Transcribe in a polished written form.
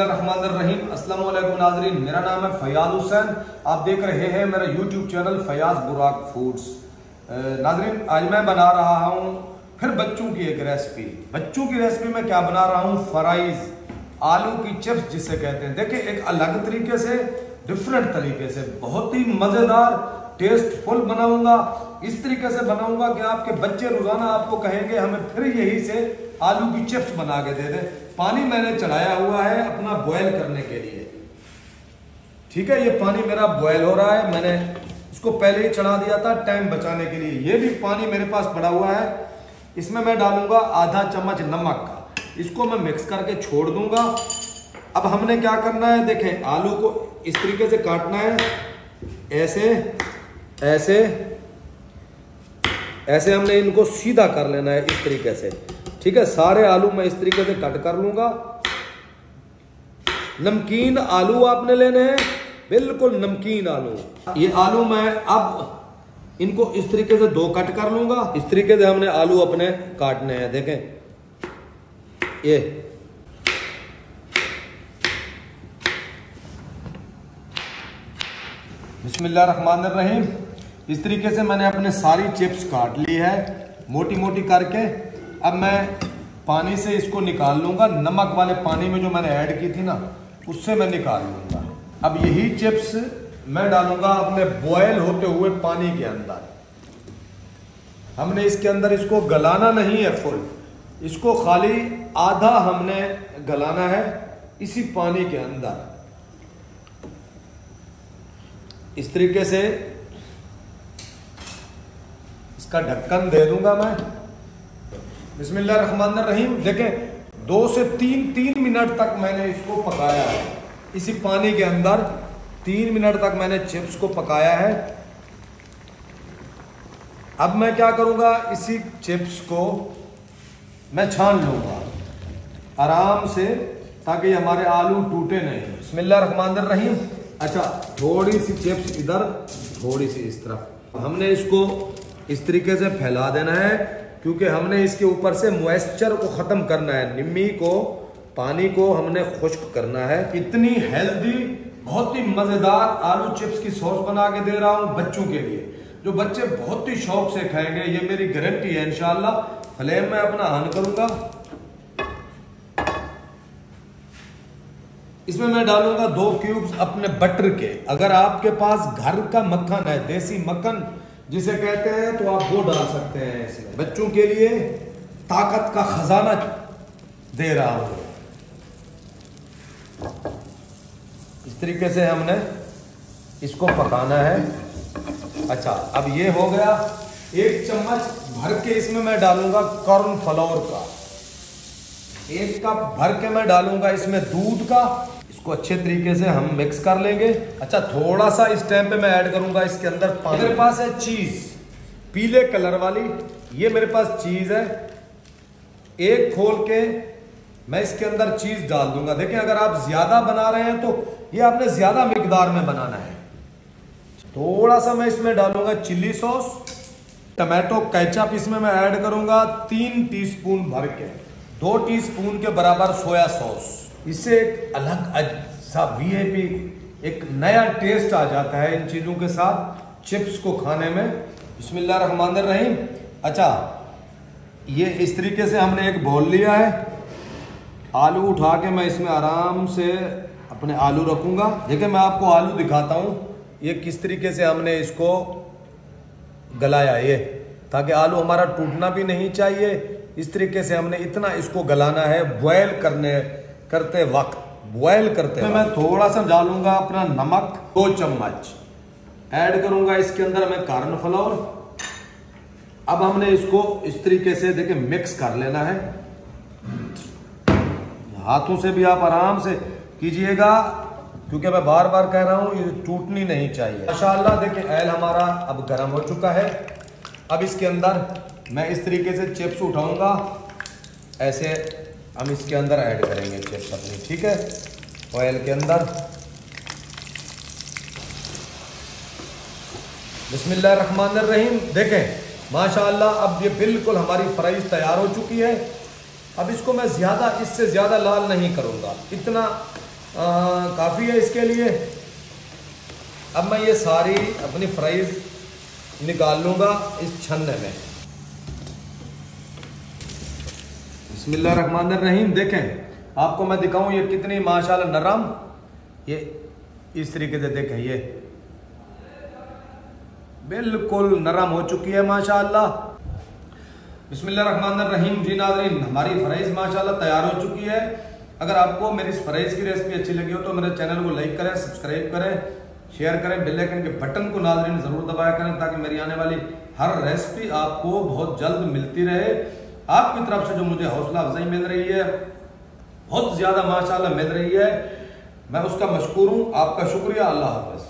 बिस्मिल्लाहिर्रहमानिर्रहीम। अस्सलाम वालेकुम नाज़रीन, मेरा नाम है फयाज हुसैन। आप देख रहे हैं मेरा यूट्यूब चैनल फयाज बुराक फूड्स। नाज़रीन, आज मैं बना रहा हूँ फिर बच्चों की एक रेसिपी। बच्चों की रेसिपी में क्या बना रहा हूँ, फ्राइज, आलू की चिप्स जिसे कहते हैं। देखिए, एक अलग तरीके से, डिफरेंट तरीके से, बहुत ही मजेदार, टेस्टफुल बनाऊंगा। इस तरीके से बनाऊंगा कि आपके बच्चे रोजाना आपको कहेंगे हमें फिर यही से आलू की चिप्स बना के दे दें। पानी मैंने चढ़ाया हुआ है अपना बॉयल करने के लिए, ठीक है। ये पानी मेरा बॉयल हो रहा है, मैंने इसको पहले ही चढ़ा दिया था टाइम बचाने के लिए। ये भी पानी मेरे पास पड़ा हुआ है, इसमें मैं डालूंगा आधा चम्मच नमक का। इसको मैं मिक्स करके छोड़ दूंगा। अब हमने क्या करना है, देखें, आलू को इस तरीके से काटना है, ऐसे ऐसे ऐसे हमने इनको सीधा कर लेना है इस तरीके से, ठीक है। सारे आलू मैं इस तरीके से कट कर लूंगा। नमकीन आलू आपने लेने हैं, बिल्कुल नमकीन आलू। ये आलू मैं अब इनको इस तरीके से दो कट कर लूंगा। इस तरीके से हमने आलू अपने काटने हैं, देखें ये। बिस्मिल्लाहिर्रहमानिर्रहीम। इस तरीके से मैंने अपने सारी चिप्स काट ली है मोटी मोटी करके। अब मैं पानी से इसको निकाल लूंगा, नमक वाले पानी में जो मैंने ऐड की थी ना, उससे मैं निकाल लूंगा। अब यही चिप्स मैं डालूंगा अपने बॉयल होते हुए पानी के अंदर। हमने इसके अंदर इसको गलाना नहीं है फुल, इसको खाली आधा हमने गलाना है इसी पानी के अंदर। इस तरीके से इसका ढक्कन दे दूंगा मैं। बिस्मिल्लाहिर्रहमानिर्रहीम। देखें, 2 से 3 मिनट तक मैंने इसको पकाया है इसी पानी के अंदर। 3 मिनट तक मैंने चिप्स को पकाया है। अब मैं क्या करूंगा, इसी चिप्स को मैं छान लूंगा आराम से, ताकि हमारे आलू टूटे नहीं। बिस्मिल्लाहिर्रहमानिर्रहीम। अच्छा, थोड़ी सी चिप्स इधर, थोड़ी सी इस तरफ। हमने इसको इस तरीके से फैला देना है, क्योंकि हमने इसके ऊपर से मॉइस्चर को खत्म करना है, निम्मी को, पानी को हमने खुश्क करना है। इतनी हेल्दी, बहुत ही मजेदार आलू चिप्स की सॉस बना के दे रहा हूं बच्चों के लिए, जो बच्चे बहुत ही शौक से खाएंगे, ये मेरी गारंटी है इंशाल्लाह। फ्लेम में अपना ऑन करूंगा। इसमें मैं डालूंगा 2 क्यूब्स अपने बटर के। अगर आपके पास घर का मक्खन है, देसी मक्खन जिसे कहते हैं, तो आप वो डाल सकते हैं इसमें। बच्चों के लिए ताकत का खजाना दे रहा हूं। इस तरीके से हमने इसको पकाना है। अच्छा, अब ये हो गया। 1 चम्मच भर के इसमें मैं डालूंगा कॉर्न फ्लोर का। 1 कप भर के मैं डालूंगा इसमें दूध का। इसको अच्छे तरीके से हम मिक्स कर लेंगे। अच्छा, थोड़ा सा इस टाइम पे मैं ऐड करूंगा इसके अंदर पानी। मेरे पास है चीज, पीले कलर वाली, ये मेरे पास चीज है। एक खोल के मैं इसके अंदर चीज डाल दूंगा। देखिए, अगर आप ज्यादा बना रहे हैं तो ये आपने ज्यादा मिकदार में बनाना है। थोड़ा सा मैं इसमें डालूंगा चिल्ली सॉस, टमाटो केचप इसमें मैं ऐड करूंगा 3 टीस्पून भर के। 2 टीस्पून के बराबर सोया सॉस। इससे एक अलग सा वीआईपी, एक नया टेस्ट आ जाता है इन चीजों के साथ चिप्स को खाने में। बिस्मिल्लाहिर्रहमानिर्रहीम। अच्छा, ये इस तरीके से हमने एक बाउल लिया है। आलू उठा के मैं इसमें आराम से अपने आलू रखूंगा। देखिए, मैं आपको आलू दिखाता हूं, ये किस तरीके से हमने इसको गलाया, ये, ताकि आलू हमारा टूटना भी नहीं चाहिए। इस तरीके से हमने इतना इसको गलाना है बॉयल करते वक्त। बॉयल करते मैं थोड़ा सा डालूंगा अपना नमक, 2 चम्मच ऐड करूंगा इसके अंदर मैं कॉर्न फ्लोर। अब हमने इसको इस तरीके से, देखिए, मिक्स कर लेना है। हाथों से भी आप आराम से कीजिएगा, क्योंकि मैं बार बार कह रहा हूं, ये टूटनी नहीं चाहिए। माशाअल्लाह, देखिए, ऑयल हमारा अब गर्म हो चुका है। अब इसके अंदर मैं इस तरीके से चिप्स उठाऊंगा, ऐसे हम इसके अंदर ऐड करेंगे चिप्स अपनी, ठीक है, ऑयल के अंदर। बिस्मिल्लाहिर्रहमानिर्रहीम। देखें, माशाअल्लाह, अब ये बिल्कुल हमारी फ्राइज तैयार हो चुकी है। अब इसको मैं इससे ज़्यादा लाल नहीं करूँगा, इतना काफ़ी है इसके लिए। अब मैं ये सारी अपनी फ्राइज निकाल लूँगा इस छन्ने में। बिस्मिल्लाहिर्रहमानिर्रहीम। देखें आपको मैं दिखाऊं ये कितनी माशाल्लाह नरम, ये इस तरीके से देखें ये बिल्कुल नरम हो चुकी है माशाल्लाह। बिस्मिल्लाहिर्रहमानिर्रहीम। जी नाज़रीन, हमारी फ्राइज माशाल्लाह तैयार हो चुकी है। अगर आपको मेरी इस फ्राइज की रेसिपी अच्छी लगी हो तो मेरे चैनल को लाइक करें, सब्सक्राइब करें, शेयर करें, बेल आइकन के बटन को नाज़रीन ज़रूर दबाया करें ताकि मेरी आने वाली हर रेसिपी आपको बहुत जल्द मिलती रहे। आपकी तरफ से जो मुझे हौसला अफजाई मिल रही है, बहुत ज़्यादा माशाल्लाह मिल रही है, मैं उसका मशकूर हूँ। आपका शुक्रिया। अल्लाह हाफ़िज़।